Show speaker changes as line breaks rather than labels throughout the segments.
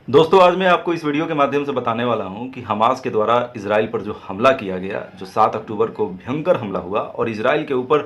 दोस्तों, आज मैं आपको इस वीडियो के माध्यम से बताने वाला हूं कि हमास के द्वारा इजराइल पर जो हमला किया गया, जो 7 अक्टूबर को भयंकर हमला हुआ और इजराइल के ऊपर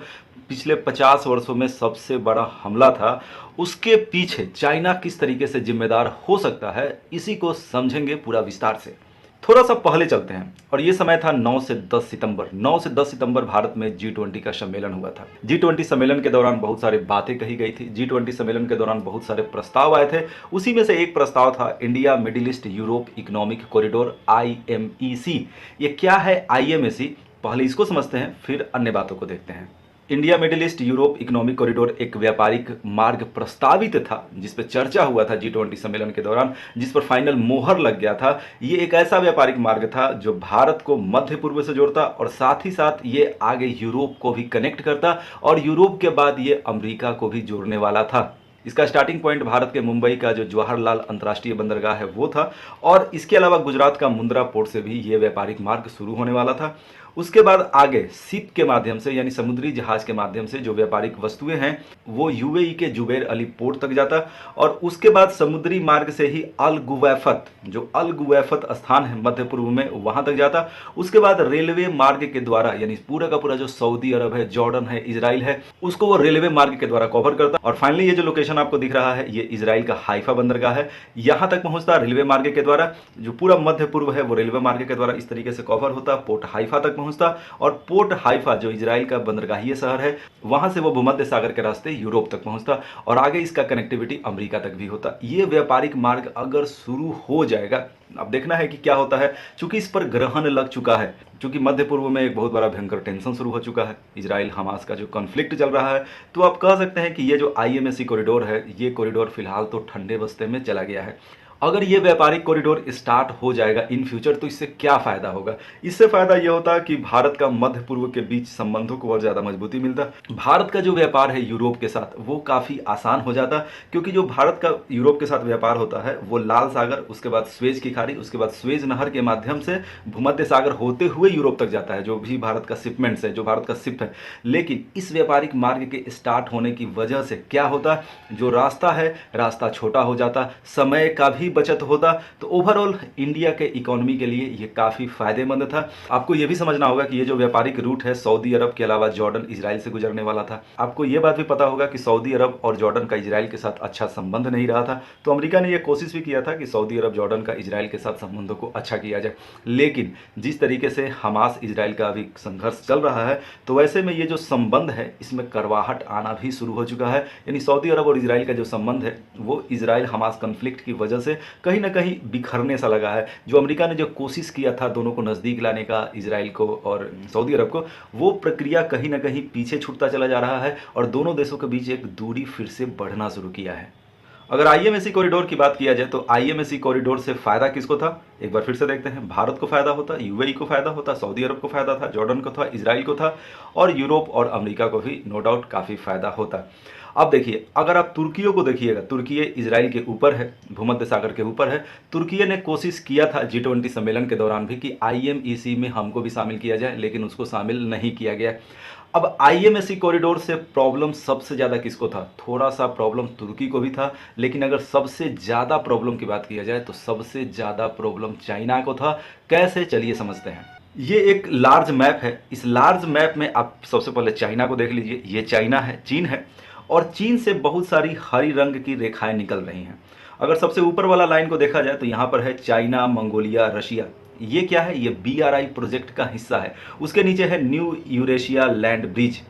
पिछले 50 वर्षों में सबसे बड़ा हमला था, उसके पीछे चाइना किस तरीके से जिम्मेदार हो सकता है, इसी को समझेंगे पूरा विस्तार से। थोड़ा सा पहले चलते हैं और ये समय था 9 से 10 सितंबर। 9 से 10 सितंबर भारत में G20 का सम्मेलन हुआ था। G20 सम्मेलन के दौरान बहुत सारी बातें कही गई थी। G20 सम्मेलन के दौरान बहुत सारे प्रस्ताव आए थे। उसी में से एक प्रस्ताव था India middle east Europe economic corridor, IMEC। ये क्या है IMEC? पहले इसको समझते हैं, फिर अन्य बातों को देखते हैं। India middle east Europe economic corridor एक व्यापारिक मार्ग प्रस्तावित था, जिस पर चर्चा हुआ था G20 सम्मेलन के दौरान, जिस पर फाइनल मोहर लग गया था। ये एक ऐसा व्यापारिक मार्ग था जो भारत को मध्य पूर्व से जोड़ता और साथ ही साथ ये आगे यूरोप को भी कनेक्ट करता और यूरोप के बाद ये अमेरिका को भी जोड़ने वाला था। इसका स्टार्टिंग पॉइंट भारत के मुंबई का जो जवाहरलाल अंतर्राष्ट्रीय बंदरगाह है वो था और इसके अलावा गुजरात का मुंद्रा पोर्ट से भी ये व्यापारिक मार्ग शुरू होने वाला था। उसके बाद आगे शिप के माध्यम से, यानी समुद्री जहाज के माध्यम से जो व्यापारिक वस्तुएं हैं वो UAE के जुबैर अली पोर्ट तक जाता और उसके बाद समुद्री मार्ग से ही अल गुवैफत, जो अल गुवैफत स्थान है मध्य पूर्व में, वहां तक जाता। उसके बाद रेलवे मार्ग के द्वारा, यानी पूरा का पूरा जो सऊदी अरब है, जॉर्डन है, इजराइल है, उसको वो रेलवे मार्ग के द्वारा कवर करता और फाइनली ये जो लोकेशन आपको दिख रहा है ये इजराइल का हाइफा बंदरगाह है, यहां तक पहुंचता रेलवे मार्ग के द्वारा। जो पूरा मध्य पूर्व है वो रेलवे मार्ग के द्वारा इस तरीके से कवर होता, पोर्ट हाइफा तक पहुंचता और पोर्ट हाइफा जो इजराइल का बंदरगाहीय शहर है, वहां से वो भूमध्य सागर के रास्ते यूरोप तक पहुंचता और आगे इसका कनेक्टिविटी अमेरिका तक भी होता। ये व्यापारिक मार्ग अगर शुरू हो जाएगा, अब देखना है कि क्या होता है, क्योंकि इस पर ग्रहण लग चुका है, क्योंकि मध्य पूर्व में एक बहुत बड़ा भयंकर टेंशन शुरू हो चुका है, इजराइल हमास का जो कॉन्फ्लिक्ट चल रहा है। तो आप कह सकते हैं कि ये जो IMEC कॉरिडोर है, ये कॉरिडोर फिलहाल तो ठंडे बस्ते में चला गया है। अगर ये व्यापारिक कॉरिडोर स्टार्ट हो जाएगा इन फ्यूचर, तो इससे क्या फायदा होगा? इससे फायदा ये होता कि भारत का मध्य पूर्व के बीच संबंधों को और ज्यादा मजबूती मिलता। भारत का जो व्यापार है यूरोप के साथ वो काफी आसान हो जाता, क्योंकि जो भारत का यूरोप के साथ व्यापार होता है वो लाल सागर, उसके बाद स्वेज की खाड़ी, उसके बाद स्वेज नहर के माध्यम से भूमध्य सागर होते हुए यूरोप तक जाता है, जो भी भारत का शिपमेंट्स है, जो भारत का शिप है। लेकिन इस व्यापारिक मार्ग के स्टार्ट होने की वजह से क्या होता, जो रास्ता है रास्ता छोटा हो जाता, समय का भी बचत होता। तो ओवरऑल इंडिया के इकोनॉमी के लिए ये काफी फायदेमंद था। आपको ये भी समझना होगा कि ये जो व्यापारिक रूट है सऊदी अरब के अलावा जॉर्डन इजराइल से गुजरने वाला था। आपको ये बात भी पता होगा कि सऊदी अरब और जॉर्डन का इजराइल के साथ अच्छा संबंध नहीं रहा था, तो अमेरिका ने यह कोशिश भी किया था कि सऊदी अरब जॉर्डन का इजराइल के साथ संबंधों को अच्छा किया जाए। लेकिन जिस तरीके से हमास इजराइल का अभी संघर्ष चल रहा है, तो वैसे में ये जो संबंध है इसमें करवाहट आना भी शुरू हो चुका है। यानी सऊदी अरब और इजराइल का जो संबंध है वो इजराइल हमास कॉन्फ्लिक्ट की वजह से कहीं ना कहीं बिखरने सा लगा है। जो अमेरिका ने जो कोशिश किया था दोनों को नज़दीक लाने का, इजराइल को और सऊदी अरब को, वो प्रक्रिया कहीं ना कहीं पीछे छूटता चला जा रहा है और दोनों देशों के बीच एक दूरी फिर से बढ़ना शुरू किया है। अगर IMEC कॉरिडोर की बात किया जाए तो IMEC कॉरिडोर से फायदा किसको था, एक बार फिर से देखते हैं। भारत को फायदा होता, UAE को फायदा होता, सऊदी अरब को फायदा था, जॉर्डन को था, इजराइल को था और यूरोप और अमेरिका को भी नो डाउट काफ़ी फायदा होता। अब देखिए, अगर आप तुर्कियों को देखिएगा, तुर्की इजराइल के ऊपर है, भूमध्य सागर के ऊपर है। तुर्की ने कोशिश किया था G20 सम्मेलन के दौरान भी कि IMEC में हमको भी शामिल किया जाए, लेकिन उसको शामिल नहीं किया गया। अब IMEC कॉरिडोर से प्रॉब्लम सबसे ज़्यादा किसको था? थोड़ा सा प्रॉब्लम तुर्की को भी था, लेकिन अगर सबसे ज़्यादा प्रॉब्लम की बात किया जाए तो सबसे ज़्यादा प्रॉब्लम चाइना को था। कैसे, चलिए समझते हैं। ये एक लार्ज मैप है। इस लार्ज मैप में आप सबसे पहले चाइना को देख लीजिए। ये चाइना है, चीन है और चीन से बहुत सारी हरी रंग की रेखाएं निकल रही हैं। अगर सबसे ऊपर वाला लाइन को देखा जाए तो यहाँ पर है चाइना, मंगोलिया, रशिया। ये क्या है? ये BRI प्रोजेक्ट का हिस्सा है। उसके नीचे है न्यू यूरेशिया लैंड ब्रिज।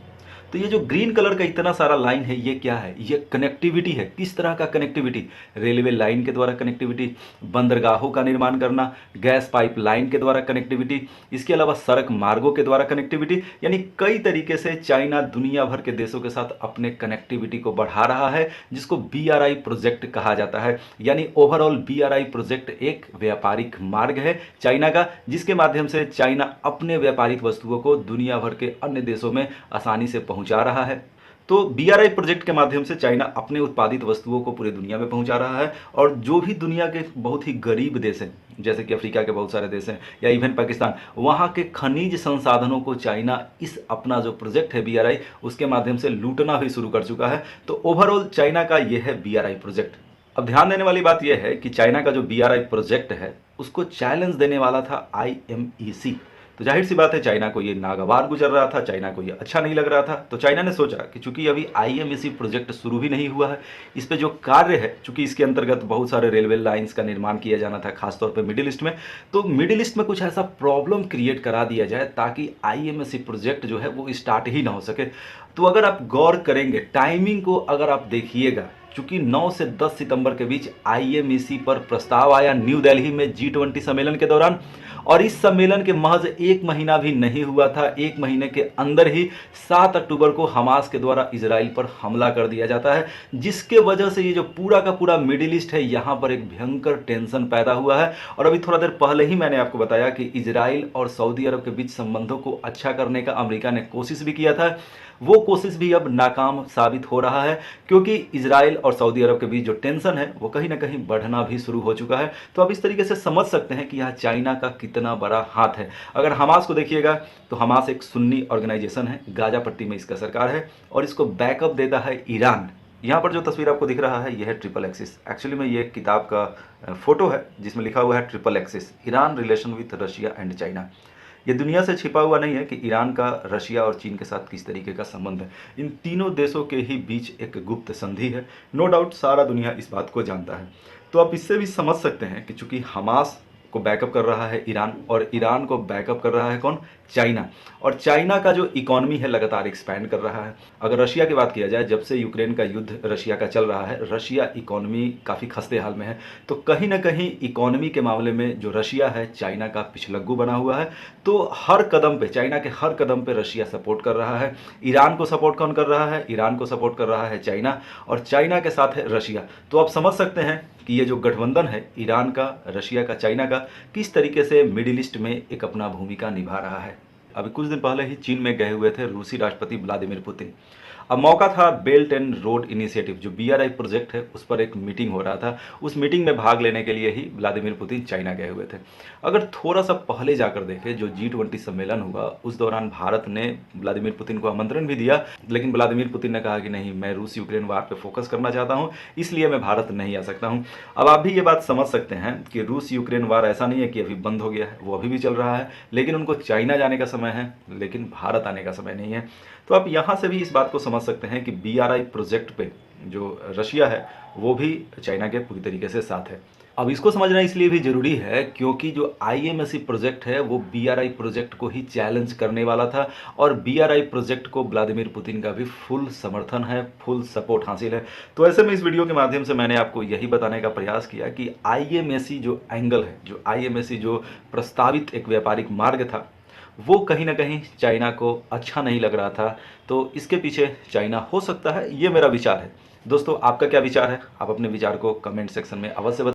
तो ये जो ग्रीन कलर का इतना सारा लाइन है, ये क्या है? ये कनेक्टिविटी है। किस तरह का कनेक्टिविटी? रेलवे लाइन के द्वारा कनेक्टिविटी, बंदरगाहों का निर्माण करना, गैस पाइप लाइन के द्वारा कनेक्टिविटी, इसके अलावा सड़क मार्गों के द्वारा कनेक्टिविटी। यानी कई तरीके से चाइना दुनिया भर के देशों के साथ अपने कनेक्टिविटी को बढ़ा रहा है, जिसको BRI प्रोजेक्ट कहा जाता है। यानी ओवरऑल BRI प्रोजेक्ट एक व्यापारिक मार्ग है चाइना का, जिसके माध्यम से चाइना अपने व्यापारिक वस्तुओं को दुनिया भर के अन्य देशों में आसानी से पहुंचा रहा है। तो BRI प्रोजेक्ट के माध्यम से चाइना अपने उत्पादित वस्तुओं को पूरी दुनिया में पहुंचा रहा है और जो भी दुनिया के बहुत ही गरीब देश हैं, जैसे कि अफ्रीका के बहुत सारे देश हैं या इवन पाकिस्तान, वहाँ के खनिज संसाधनों को चाइना इस अपना जो प्रोजेक्ट है BRI, उसके माध्यम से लूटना भी शुरू कर चुका है। तो ओवरऑल चाइना का यह है BRI प्रोजेक्ट। अब ध्यान देने वाली बात यह है कि चाइना का जो BRI प्रोजेक्ट है उसको चैलेंज देने वाला था IMEC। तो जाहिर सी बात है चाइना को ये नागवार गुजर रहा था, चाइना को ये अच्छा नहीं लग रहा था। तो चाइना ने सोचा कि चूंकि अभी IMEC प्रोजेक्ट शुरू भी नहीं हुआ है, इस पे जो कार्य है, चूंकि इसके अंतर्गत बहुत सारे रेलवे लाइंस का निर्माण किया जाना था, खासतौर पे मिडिल ईस्ट में, तो मिडिल ईस्ट में कुछ ऐसा प्रॉब्लम क्रिएट करा दिया जाए ताकि IMEC प्रोजेक्ट जो है वो स्टार्ट ही ना हो सके। तो अगर आप गौर करेंगे टाइमिंग को, अगर आप देखिएगा, चूंकि 9 से 10 सितंबर के बीच IMEC पर प्रस्ताव आया न्यू दिल्ली में G20 सम्मेलन के दौरान, और इस सम्मेलन के महज 1 महीना भी नहीं हुआ था, 1 महीने के अंदर ही 7 अक्टूबर को हमास के द्वारा इजराइल पर हमला कर दिया जाता है, जिसके वजह से ये जो पूरा का पूरा मिडिल ईस्ट है यहाँ पर एक भयंकर टेंशन पैदा हुआ है। और अभी थोड़ा देर पहले ही मैंने आपको बताया कि इजराइल और सऊदी अरब के बीच संबंधों को अच्छा करने का अमेरिका ने कोशिश भी किया था, वो कोशिश भी अब नाकाम साबित हो रहा है, क्योंकि इजराइल और सऊदी अरब के बीच जो टेंशन है वो कहीं ना कहीं बढ़ना भी शुरू हो चुका है। तो आप इस तरीके से समझ सकते हैं कि यहाँ चाइना का कितना बड़ा हाथ है। अगर हमास को देखिएगा तो हमास एक सुन्नी ऑर्गेनाइजेशन है, गाजा पट्टी में इसका सरकार है, और इसको बैकअप देता है ईरान। यहाँ पर जो तस्वीर आपको दिख रहा है यह है ट्रिपल एक्सिस। एक्चुअली में ये किताब का फोटो है जिसमें लिखा हुआ है triple axis, Iran relation with Russia and China. ये दुनिया से छिपा हुआ नहीं है कि ईरान का रशिया और चीन के साथ किस तरीके का संबंध है। इन तीनों देशों के ही बीच एक गुप्त संधि है, नो डाउट सारा दुनिया इस बात को जानता है। तो आप इससे भी समझ सकते हैं कि चूंकि हमास को बैकअप कर रहा है ईरान, और ईरान को बैकअप कर रहा है कौन? चाइना। और चाइना का जो इकोनॉमी है लगातार एक्सपैंड कर रहा है। अगर रशिया की बात किया जाए, जब से यूक्रेन का युद्ध रशिया का चल रहा है, रशिया इकोनॉमी काफ़ी खस्ते हाल में है। तो कहीं ना कहीं इकोनॉमी के मामले में जो रशिया है चाइना का पिछलग्गू बना हुआ है। तो हर कदम पे, चाइना के हर कदम पे रशिया सपोर्ट कर रहा है। ईरान को सपोर्ट कौन कर रहा है? ईरान को सपोर्ट कर रहा है चाइना, और चाइना के साथ है रशिया। तो आप समझ सकते हैं कि ये जो गठबंधन है ईरान का, रशिया का, चाइना का, किस तरीके से मिडिल ईस्ट में एक अपना भूमिका निभा रहा है। अभी कुछ दिन पहले ही चीन में गए हुए थे रूसी राष्ट्रपति व्लादिमीर पुतिन। अब मौका था बेल्ट एंड रोड इनिशिएटिव, जो BRI प्रोजेक्ट है, उस पर एक मीटिंग हो रहा था। उस मीटिंग में भाग लेने के लिए ही व्लादिमीर पुतिन चाइना गए हुए थे। अगर थोड़ा सा पहले जाकर देखें, जो G20 सम्मेलन हुआ उस दौरान भारत ने व्लादिमीर पुतिन को आमंत्रण भी दिया, लेकिन व्लादिमीर पुतिन ने कहा कि नहीं, मैं रूस यूक्रेन वार पर फोकस करना चाहता हूँ, इसलिए मैं भारत नहीं आ सकता हूँ। अब आप भी ये बात समझ सकते हैं कि रूस यूक्रेन वार ऐसा नहीं है कि अभी बंद हो गया है, वो अभी भी चल रहा है, लेकिन उनको चाइना जाने का समय है, लेकिन भारत आने का समय नहीं है। तो आप यहाँ से भी इस बात को समझ सकते हैं कि BRI प्रोजेक्ट पे जो रशिया है वो भी चाइना के पूरी तरीके से साथ है। अब इसको समझना इसलिए भी जरूरी है क्योंकि जो IMEC प्रोजेक्ट है वो BRI प्रोजेक्ट को ही चैलेंज करने वाला था, और BRI प्रोजेक्ट को व्लादिमीर पुतिन का भी फुल समर्थन है, फुल सपोर्ट हासिल है। तो ऐसे में इस वीडियो के माध्यम से मैंने आपको यही बताने का प्रयास किया कि IMEC जो एंगल है, जो IMEC जो प्रस्तावित एक व्यापारिक मार्ग था, वो कहीं ना कहीं चाइना को अच्छा नहीं लग रहा था। तो इसके पीछे चाइना हो सकता है, ये मेरा विचार है। दोस्तों, आपका क्या विचार है? आप अपने विचार को कमेंट सेक्शन में अवश्य बताएं।